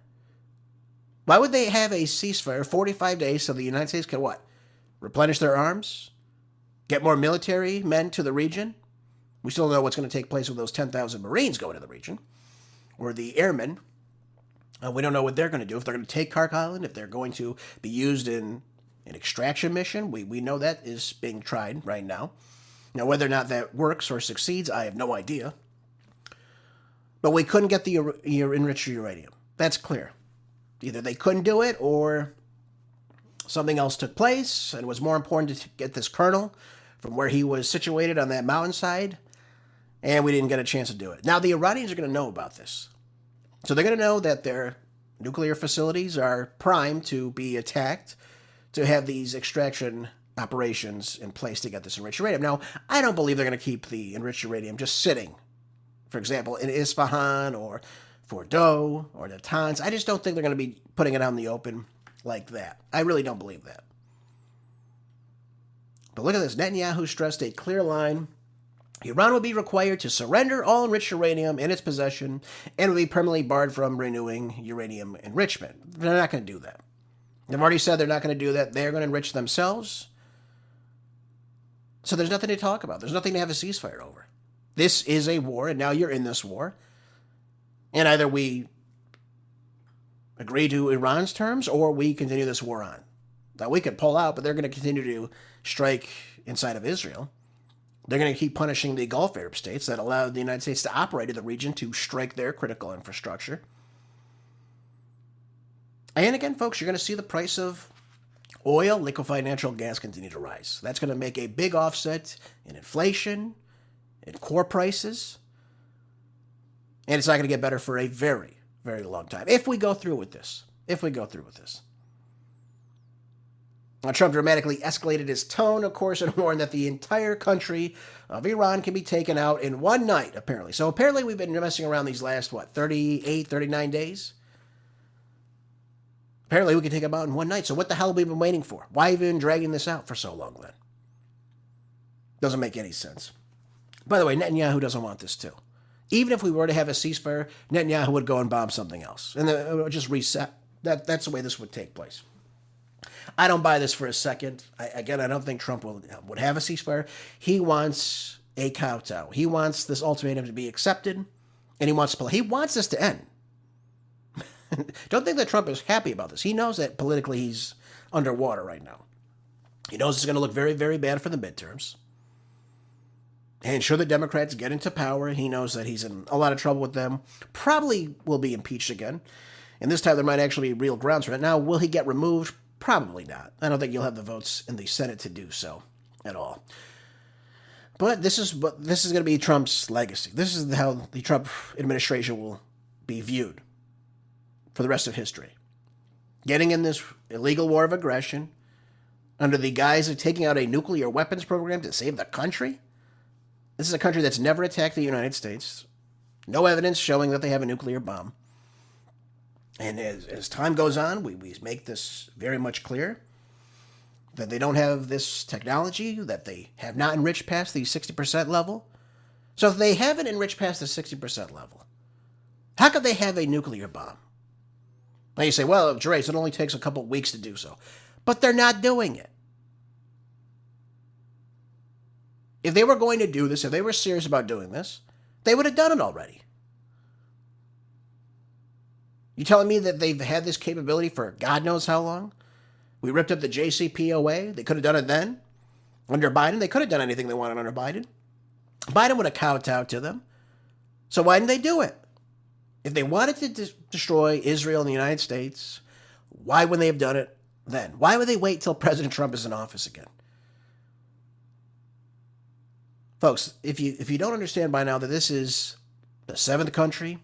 Why would they have a ceasefire 45 days so the United States can what? Replenish their arms? Get more military men to the region? We still don't know what's going to take place with those 10,000 Marines going to the region. Or the airmen. We don't know what they're going to do. If they're going to take Kharg Island, if they're going to be used in an extraction mission. We know that is being tried right now. Now, whether or not that works or succeeds, I have no idea. But we couldn't get the enriched uranium. That's clear. Either they couldn't do it or something else took place and it was more important to get this colonel from where he was situated on that mountainside, and we didn't get a chance to do it. Now, the Iranians are going to know about this. So they're going to know that their nuclear facilities are primed to be attacked, to have these extraction operations in place to get this enriched uranium. Now, I don't believe they're going to keep the enriched uranium just sitting, for example, in Isfahan or Fordow or Natanz. I just don't think they're going to be putting it out in the open like that. I really don't believe that. But look at this. Netanyahu stressed a clear line. Iran will be required to surrender all enriched uranium in its possession and will be permanently barred from renewing uranium enrichment. They're not going to do that. They've already said they're not going to do that. They're going to enrich themselves. So there's nothing to talk about. There's nothing to have a ceasefire over. This is a war, and now you're in this war. And either we agree to Iran's terms or we continue this war on. Now, we could pull out, but they're going to continue to strike inside of Israel. They're going to keep punishing the Gulf Arab states that allowed the United States to operate in the region to strike their critical infrastructure. And again, folks, you're going to see the price of oil, liquefied natural gas continue to rise. That's going to make a big offset in inflation, in core prices. And it's not going to get better for a very, very long time. If we go through with this. Now, Trump dramatically escalated his tone, of course, and warned that the entire country of Iran can be taken out in one night, apparently. So apparently we've been messing around these last, 38, 39 days? Apparently we can take them out in one night. So what the hell have we been waiting for? Why have we been dragging this out for so long then? Doesn't make any sense. By the way, Netanyahu doesn't want this too. Even if we were to have a ceasefire, Netanyahu would go and bomb something else. And then it would just reset. That's the way this would take place. I don't buy this for a second. I don't think Trump would have a ceasefire. He wants a kowtow. He wants this ultimatum to be accepted, and he wants this to end. Don't think that Trump is happy about this. He knows that politically he's underwater right now. He knows it's going to look very, very bad for the midterms. And should the Democrats get into power, he knows that he's in a lot of trouble with them. Probably will be impeached again. And this time there might actually be real grounds for it. Now, will he get removed? Probably not. I don't think you'll have the votes in the Senate to do so at all. But this is going to be Trump's legacy. This is how the Trump administration will be viewed for the rest of history. Getting in this illegal war of aggression under the guise of taking out a nuclear weapons program to save the country. This is a country that's never attacked the United States. No evidence showing that they have a nuclear bomb. And as time goes on, we make this very much clear that they don't have this technology, that they have not enriched past the 60% level. So if they haven't enriched past the 60% level, how could they have a nuclear bomb? Now you say, well, Trace, it only takes a couple weeks to do so. But they're not doing it. If they were going to do this, if they were serious about doing this, they would have done it already. You telling me that they've had this capability for God knows how long? We ripped up the JCPOA. They could have done it then. Under Biden, they could have done anything they wanted under Biden. Biden would have kowtowed to them. So why didn't they do it? If they wanted to destroy Israel and the United States, why wouldn't they have done it then? Why would they wait till President Trump is in office again? Folks, if you don't understand by now that this is the seventh country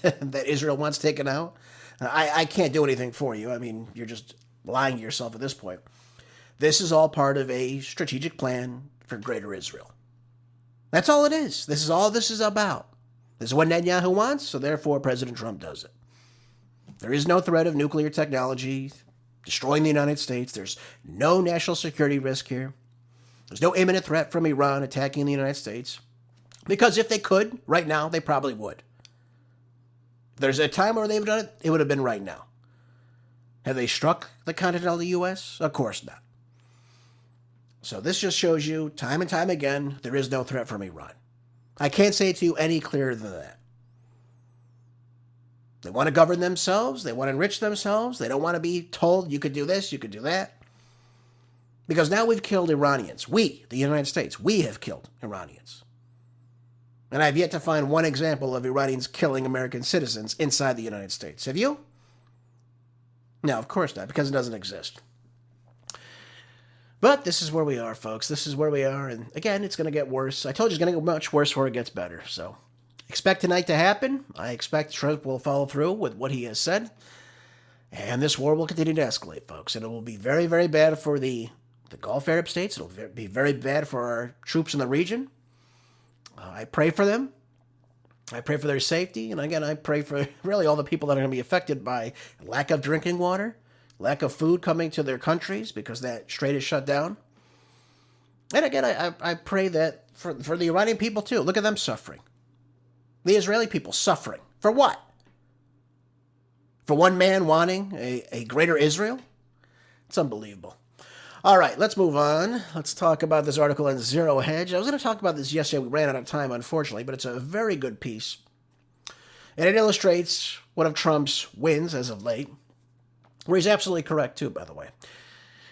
that Israel wants taken out, I can't do anything for you. I mean, you're just lying to yourself at this point. This is all part of a strategic plan for greater Israel. That's all it is. This is all this is about. This is what Netanyahu wants, so therefore President Trump does it. There is no threat of nuclear technology destroying the United States. There's no national security risk here. There's no imminent threat from Iran attacking the United States. Because if they could, right now, they probably would. If there's a time where they've done it, it would have been right now. Have they struck the continental U.S.? Of course not. So this just shows you, time and time again, there is no threat from Iran. I can't say it to you any clearer than that. They want to govern themselves. They want to enrich themselves. They don't want to be told, you could do this, you could do that. Because now we've killed Iranians. We, the United States, we have killed Iranians. And I've yet to find one example of Iranians killing American citizens inside the United States. Have you? No, of course not, because it doesn't exist. But this is where we are, folks. This is where we are. And again, it's going to get worse. I told you it's going to get much worse before it gets better. So expect tonight to happen. I expect Trump will follow through with what he has said. And this war will continue to escalate, folks. And it will be very, very bad for the Gulf Arab states. It'll be very bad for our troops in the region. I pray for them. I pray for their safety. And again, I pray for really all the people that are going to be affected by lack of drinking water, lack of food coming to their countries because that strait is shut down. And again, I pray that for the Iranian people too. Look at them suffering. The Israeli people suffering. For what? For one man wanting a greater Israel? It's unbelievable. All right, let's move on. Let's talk about this article on ZeroHedge. I was going to talk about this yesterday. We ran out of time, unfortunately, but it's a very good piece. And it illustrates one of Trump's wins as of late, where he's absolutely correct, too, by the way.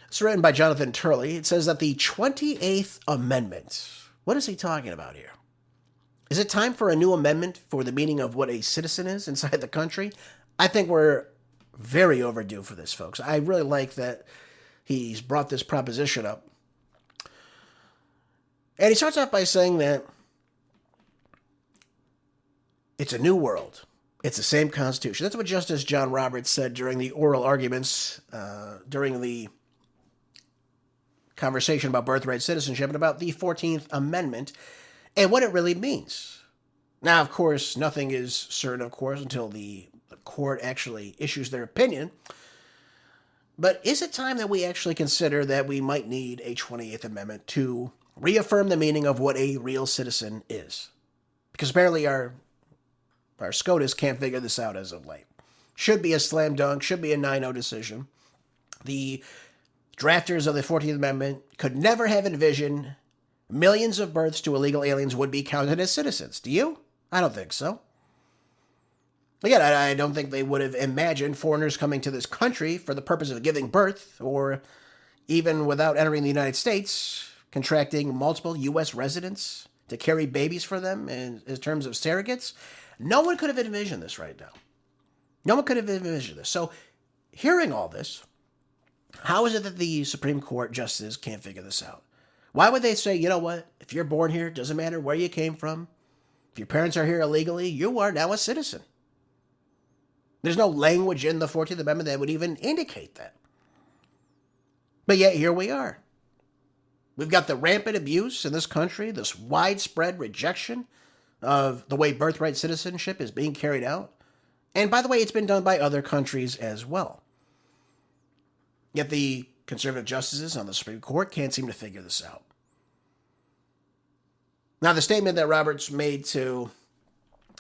It's written by Jonathan Turley. It says that the 28th Amendment, what is he talking about here? Is it time for a new amendment for the meaning of what a citizen is inside the country? I think we're very overdue for this, folks. I really like that he's brought this proposition up. And he starts off by saying that it's a new world. It's the same Constitution. That's what Justice John Roberts said during the oral arguments, during the conversation about birthright citizenship and about the 14th Amendment and what it really means. Now, of course, nothing is certain, of course, until the court actually issues their opinion. But is it time that we actually consider that we might need a 28th Amendment to reaffirm the meaning of what a real citizen is? Because apparently our SCOTUS can't figure this out as of late. Should be a slam dunk, should be a 9-0 decision. The drafters of the 14th Amendment could never have envisioned millions of births to illegal aliens would be counted as citizens. Do you? I don't think so. Again, I don't think they would have imagined foreigners coming to this country for the purpose of giving birth, or even without entering the United States, contracting multiple U.S. residents to carry babies for them in terms of surrogates. No one could have envisioned this right now. No one could have envisioned this. So, hearing all this, how is it that the Supreme Court justices can't figure this out? Why would they say, you know what, if you're born here, it doesn't matter where you came from. If your parents are here illegally, you are now a citizen. There's no language in the 14th Amendment that would even indicate that. But yet, here we are. We've got the rampant abuse in this country, this widespread rejection of the way birthright citizenship is being carried out. And by the way, it's been done by other countries as well. Yet the conservative justices on the Supreme Court can't seem to figure this out. Now, the statement that Roberts made to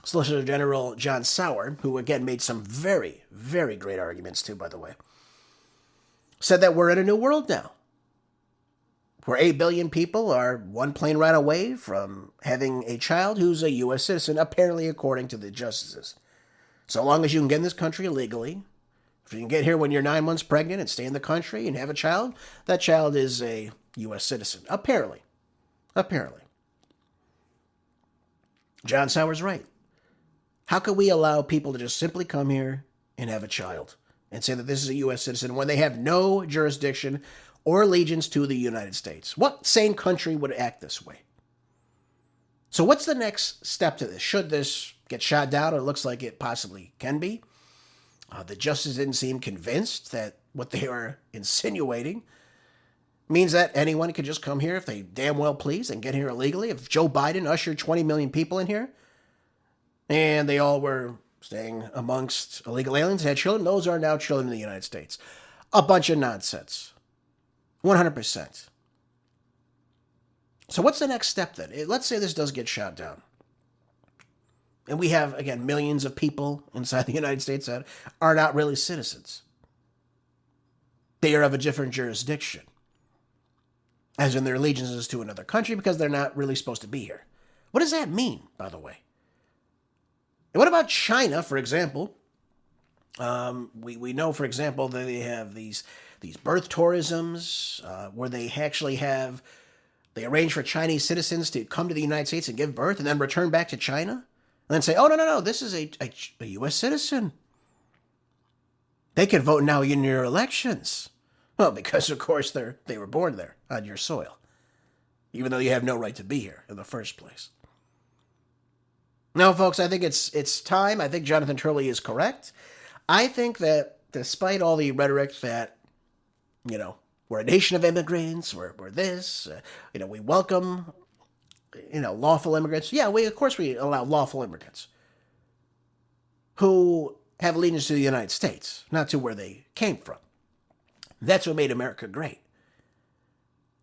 Solicitor General John Sauer, who again made some very, very great arguments too, by the way, said that we're in a new world now, where 8 billion people are one plane ride away from having a child who's a U.S. citizen, apparently according to the justices. So long as you can get in this country illegally, if you can get here when you're 9 months pregnant and stay in the country and have a child, that child is a U.S. citizen, apparently. Apparently. John Sauer's right. How could we allow people to just simply come here and have a child and say that this is a U.S. citizen when they have no jurisdiction or allegiance to the United States? What sane country would act this way? So what's the next step to this? Should this get shot down? It looks like it possibly can be. The justices didn't seem convinced that what they are insinuating means that anyone could just come here if they damn well please and get here illegally. If Joe Biden ushered 20 million people in here and they all were staying amongst illegal aliens and had children, those are now children in the United States. A bunch of nonsense. 100%. So what's the next step then? Let's say this does get shot down. And we have, again, millions of people inside the United States that are not really citizens. They are of a different jurisdiction, as in their allegiances to another country, because they're not really supposed to be here. What does that mean, by the way? And what about China, for example? We know, for example, that they have these birth tourisms where they actually they arrange for Chinese citizens to come to the United States and give birth and then return back to China and then say, oh, no, this is a U.S. citizen. They can vote now in your elections. Well, because, of course, they were born there on your soil, even though you have no right to be here in the first place. No, folks, I think it's time. I think Jonathan Turley is correct. I think that despite all the rhetoric that, we're a nation of immigrants, we're this, we welcome, lawful immigrants. Yeah, of course we allow lawful immigrants who have allegiance to the United States, not to where they came from. That's what made America great.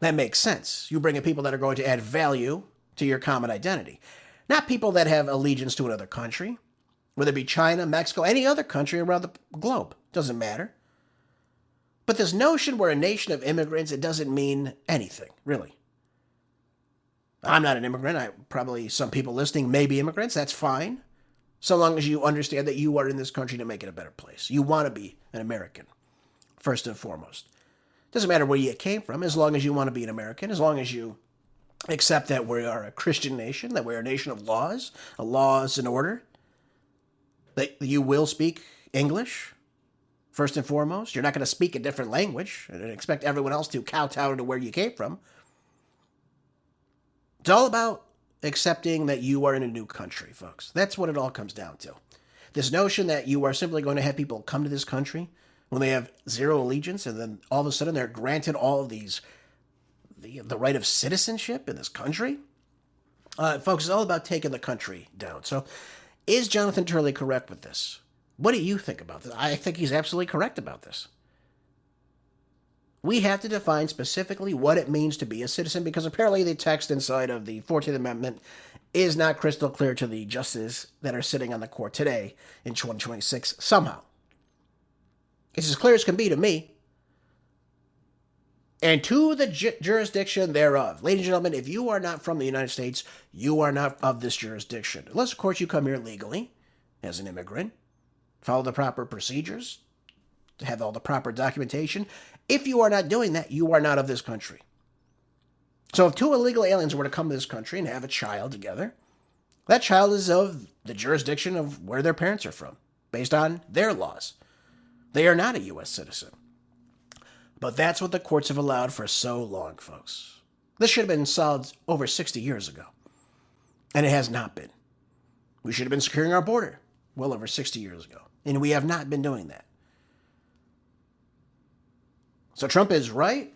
That makes sense. You bring in people that are going to add value to your common identity. Not people that have allegiance to another country, whether it be China, Mexico, any other country around the globe. Doesn't matter. But this notion we're a nation of immigrants, it doesn't mean anything, really. I'm not an immigrant. Probably some people listening may be immigrants. That's fine. So long as you understand that you are in this country to make it a better place. You want to be an American, first and foremost. Doesn't matter where you came from, as long as you want to be an American, as long as you accept that we are a Christian nation, that we're a nation of laws, and order, that you will speak English, first and foremost. You're not going to speak a different language and expect everyone else to kowtow to where you came from. It's all about accepting that you are in a new country, folks. That's what it all comes down to. This notion that you are simply going to have people come to this country when they have zero allegiance and then all of a sudden they're granted all of these the right of citizenship in this country. Folks, it's all about taking the country down. So is Jonathan Turley correct with this? What do you think about this? I think he's absolutely correct about this. We have to define specifically what it means to be a citizen, because apparently the text inside of the 14th Amendment is not crystal clear to the justices that are sitting on the court today in 2026 somehow. It's as clear as can be to me. And to the jurisdiction thereof. Ladies and gentlemen, if you are not from the United States, you are not of this jurisdiction. Unless, of course, you come here legally as an immigrant, follow the proper procedures, have all the proper documentation. If you are not doing that, you are not of this country. So if two illegal aliens were to come to this country and have a child together, that child is of the jurisdiction of where their parents are from, based on their laws. They are not a U.S. citizen. But that's what the courts have allowed for so long, folks. This should have been solved over 60 years ago. And it has not been. We should have been securing our border well over 60 years ago. And we have not been doing that. So Trump is right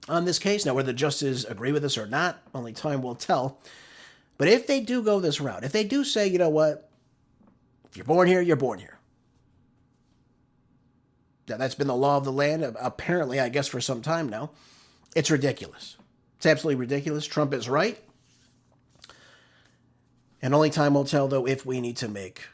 on this case. Now, whether the justices agree with this or not, only time will tell. But if they do go this route, if they do say, you know what, if you're born here, you're born here. That's been the law of the land, apparently, I guess, for some time now. It's ridiculous. It's absolutely ridiculous. Trump is right. And only time will tell, though, if we need to make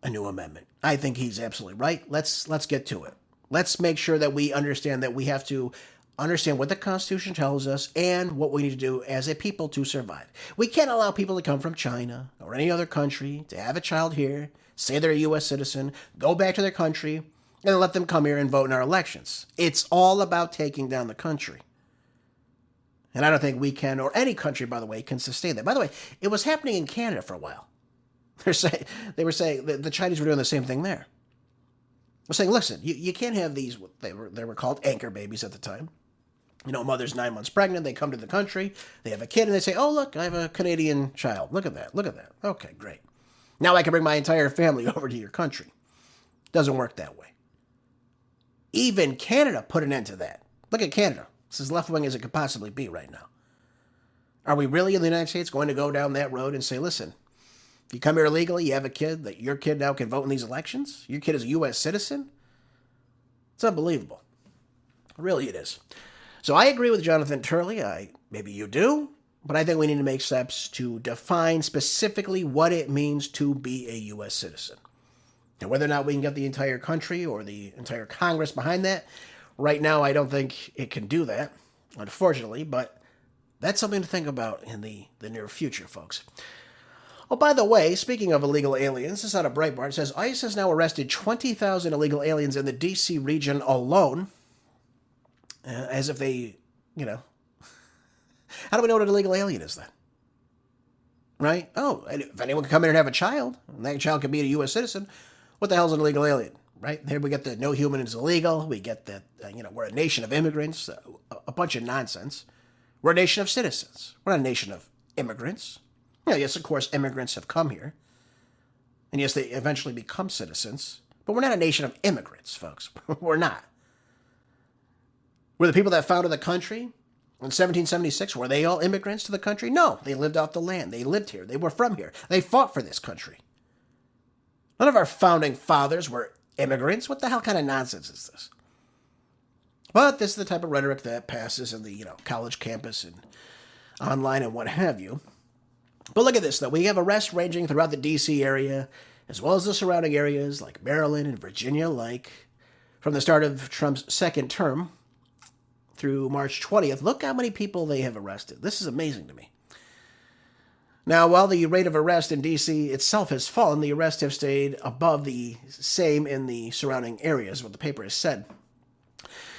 a new amendment. I think he's absolutely right. Let's get to it. Let's make sure that we understand that we have to understand what the Constitution tells us and what we need to do as a people to survive. We can't allow people to come from China or any other country to have a child here, say they're a U.S. citizen, go back to their country, and let them come here and vote in our elections. It's all about taking down the country. And I don't think we can, or any country, by the way, can sustain that. By the way, it was happening in Canada for a while. They were saying the Chinese were doing the same thing there. They're saying, listen, you can't have these, they were called anchor babies at the time. You know, a mother's 9 months pregnant, they come to the country, they have a kid, and they say, oh, look, I have a Canadian child. Look at that, look at that. Okay, great. Now I can bring my entire family over to your country. Doesn't work that way. Even Canada put an end to that. Look at Canada. It's as left-wing as it could possibly be right now. Are we really in the United States going to go down that road and say, listen, if you come here illegally, you have a kid, that your kid now can vote in these elections? Your kid is a U.S. citizen? It's unbelievable. Really it is. So I agree with Jonathan Turley. Maybe you do, but I think we need to make steps to define specifically what it means to be a U.S. citizen. And whether or not we can get the entire country or the entire Congress behind that, right now I don't think it can do that, unfortunately, but that's something to think about in the near future, folks. Oh, by the way, speaking of illegal aliens, this is out of Breitbart. It says ICE has now arrested 20,000 illegal aliens in the D.C. region alone. As if they, you know, how do we know what an illegal alien is then? Right? Oh, if anyone can come in and have a child, and that child can be a U.S. citizen, what the hell is an illegal alien? Right? Here we get the no human is illegal. We get that, we're a nation of immigrants, a bunch of nonsense. We're a nation of citizens. We're not a nation of immigrants. Yes, of course, immigrants have come here. And yes, they eventually become citizens. But we're not a nation of immigrants, folks. We're not. Were the people that founded the country in 1776, were they all immigrants to the country? No, they lived off the land. They lived here. They were from here. They fought for this country. None of our founding fathers were immigrants. What the hell kind of nonsense is this? But this is the type of rhetoric that passes in the college campus and online and what have you. But look at this, though. We have arrests ranging throughout the D.C. area, as well as the surrounding areas like Maryland and Virginia, from the start of Trump's second term through March 20th. Look how many people they have arrested. This is amazing to me. Now, while the rate of arrest in D.C. itself has fallen, the arrests have stayed above the same in the surrounding areas, what the paper has said.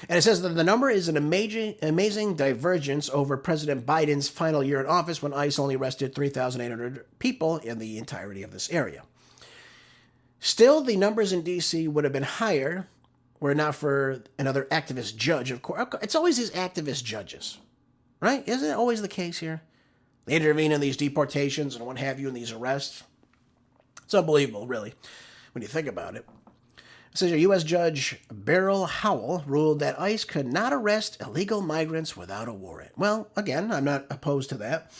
And it says that the number is an amazing divergence over President Biden's final year in office, when ICE only arrested 3,800 people in the entirety of this area. Still, the numbers in D.C. would have been higher were it not for another activist judge, of course. It's always these activist judges, right? Isn't it always the case here? They intervene in these deportations and what have you, in these arrests. It's unbelievable, really, when you think about it. It says U.S. Judge Beryl Howell ruled that ICE could not arrest illegal migrants without a warrant. Well, again, I'm not opposed to that.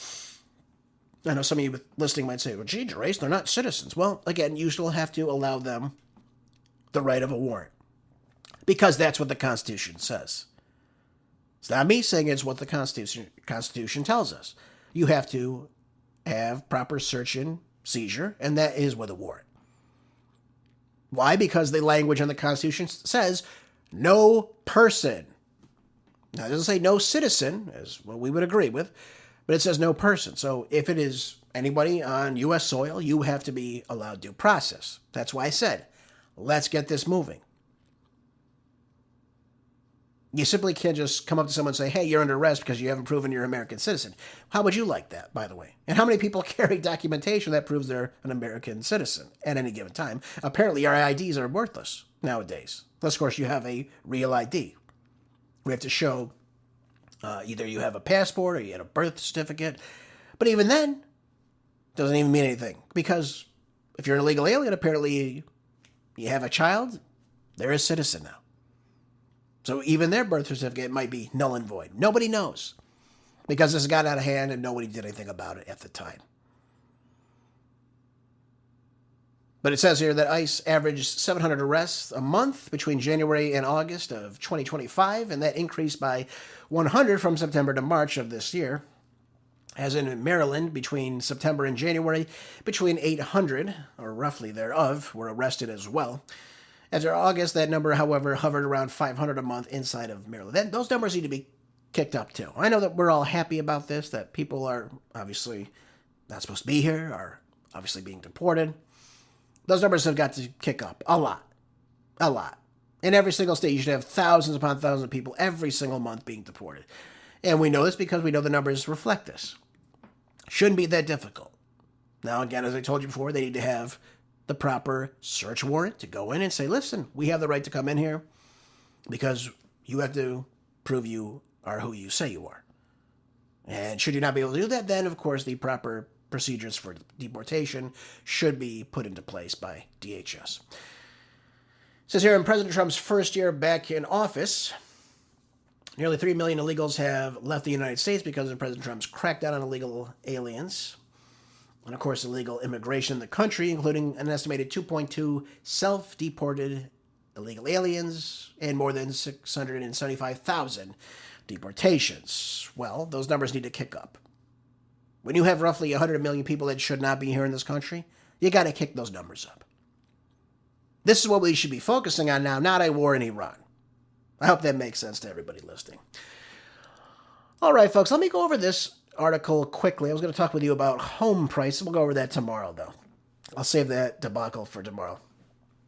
I know some of you listening might say, well, gee, Grace, they're not citizens. Well, again, you still have to allow them the right of a warrant, because that's what the Constitution says. It's not me saying it's what the Constitution tells us. You have to have proper search and seizure, and that is with a warrant. Why? Because the language in the Constitution says no person. Now, it doesn't say no citizen, as what we would agree with, but it says no person. So if it is anybody on U.S. soil, you have to be allowed due process. That's why I said, let's get this moving. You simply can't just come up to someone and say, hey, you're under arrest because you haven't proven you're an American citizen. How would you like that, by the way? And how many people carry documentation that proves they're an American citizen at any given time? Apparently, our IDs are worthless nowadays. Unless, of course, you have a real ID. We have to show either you have a passport or you had a birth certificate. But even then, it doesn't even mean anything. Because if you're an illegal alien, apparently you have a child, they're a citizen now. So even their birth certificate might be null and void. Nobody knows, because this got out of hand and nobody did anything about it at the time. But it says here that ICE averaged 700 arrests a month between January and August of 2025, and that increased by 100 from September to March of this year. As in Maryland, between September and January, between 800, or roughly thereof, were arrested as well. After August, that number, however, hovered around 500 a month inside of Maryland. Those numbers need to be kicked up too. I know that we're all happy about this, that people are obviously not supposed to be here, are obviously being deported. Those numbers have got to kick up a lot. A lot. In every single state, you should have thousands upon thousands of people every single month being deported. And we know this because we know the numbers reflect this. Shouldn't be that difficult. Now, again, as I told you before, they need to have the proper search warrant to go in and say, listen, we have the right to come in here because you have to prove you are who you say you are. And should you not be able to do that, then, of course, the proper procedures for deportation should be put into place by DHS. It says here, in President Trump's first year back in office, nearly 3 million illegals have left the United States because of President Trump's crackdown on illegal aliens. And, of course, illegal immigration in the country, including an estimated 2.2 self-deported illegal aliens and more than 675,000 deportations. Well, those numbers need to kick up. When you have roughly 100 million people that should not be here in this country, you got to kick those numbers up. This is what we should be focusing on now, not a war in Iran. I hope that makes sense to everybody listening. All right, folks, let me go over this article quickly. I was going to talk with you about home prices. We'll go over that tomorrow, though. I'll save that debacle for tomorrow.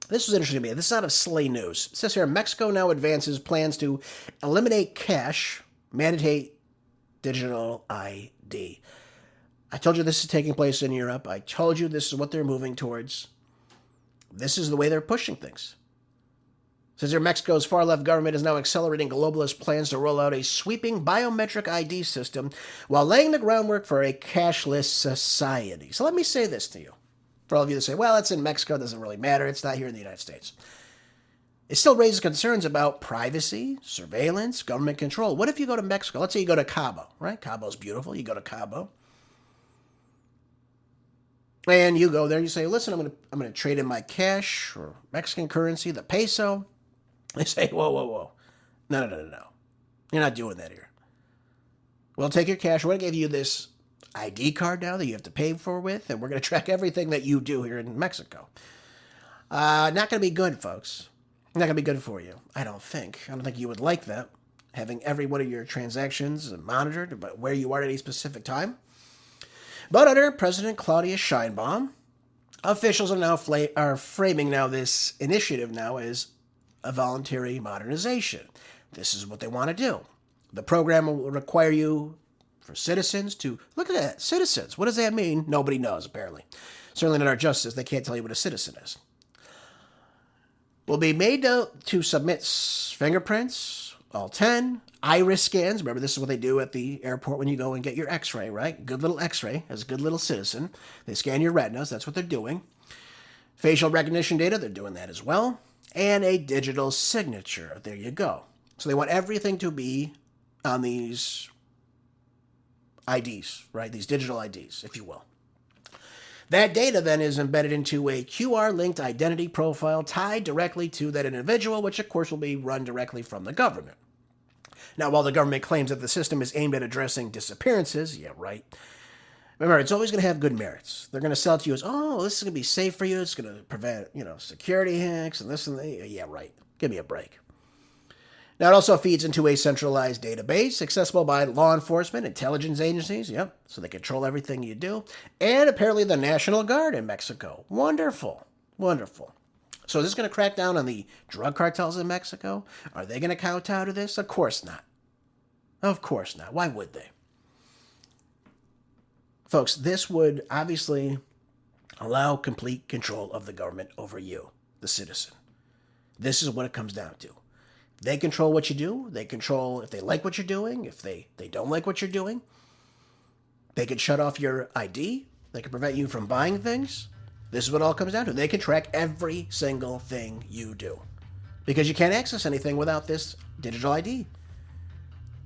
This was interesting to me. This is out of Slay News. It says here, Mexico now advances plans to eliminate cash, mandate digital ID. I told you this is taking place in Europe. I told you this is what they're moving towards. This is the way they're pushing things. It says here, Mexico's far-left government is now accelerating globalist plans to roll out a sweeping biometric ID system while laying the groundwork for a cashless society. So let me say this to you. For all of you that say, well, it's in Mexico, it doesn't really matter, it's not here in the United States. It still raises concerns about privacy, surveillance, government control. What if you go to Mexico? Let's say you go to Cabo, right? Cabo's beautiful. You go to Cabo. And you go there, you say, listen, I'm going to trade in my cash or Mexican currency, the peso. They say, whoa. No. You're not doing that here. We'll take your cash. We're going to give you this ID card now that you have to pay for with, and we're going to track everything that you do here in Mexico. Not going to be good, folks. Not going to be good for you, I don't think. I don't think you would like that, having every one of your transactions monitored about where you are at any specific time. But under President Claudia Sheinbaum, officials are now framing now this initiative now as a voluntary modernization. This is what they want to do. The program will require you, for citizens, to look at that. Citizens. What does that mean? Nobody knows, apparently. Certainly not our justice. They can't tell you what a citizen is. Will be made to submit fingerprints, all 10, iris scans. Remember, this is what they do at the airport when you go and get your x-ray, right? Good little x-ray as a good little citizen. They scan your retinas. That's what they're doing. Facial recognition data, they're doing that as well. And a digital signature. There you go. So they want everything to be on these IDs, right? These digital IDs, if you will. That data then is embedded into a QR-linked identity profile tied directly to that individual, which of course will be run directly from the government. Now, while the government claims that the system is aimed at addressing disappearances, yeah, right. Remember, it's always going to have good merits. They're going to sell it to you as, oh, this is going to be safe for you. It's going to prevent, security hacks and this and that. Yeah, right. Give me a break. Now, it also feeds into a centralized database accessible by law enforcement, intelligence agencies, yep, so they control everything you do, and apparently the National Guard in Mexico. Wonderful. So is this going to crack down on the drug cartels in Mexico? Are they going to kowtow to this? Of course not. Why would they? Folks, this would obviously allow complete control of the government over you, the citizen. This is what it comes down to. They control what you do. They control if they like what you're doing, if they don't like what you're doing. They can shut off your ID. They can prevent you from buying things. This is what it all comes down to. They can track every single thing you do because you can't access anything without this digital ID.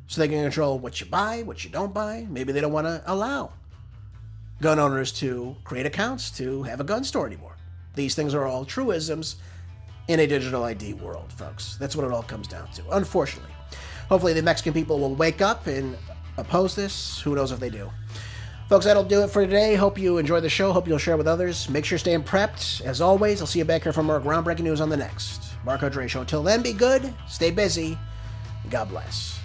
So they can control what you buy, what you don't buy. Maybe they don't want to allow gun owners to create accounts to have a gun store anymore. These things are all truisms in a digital ID world, folks. That's what it all comes down to, unfortunately. Hopefully the Mexican people will wake up and oppose this. Who knows if they do. Folks, that'll do it for today. Hope you enjoyed the show. Hope you'll share with others. Make sure you're staying prepped. As always, I'll see you back here for more groundbreaking news on the next Marco Dre Show. Until then, be good, stay busy, and God bless.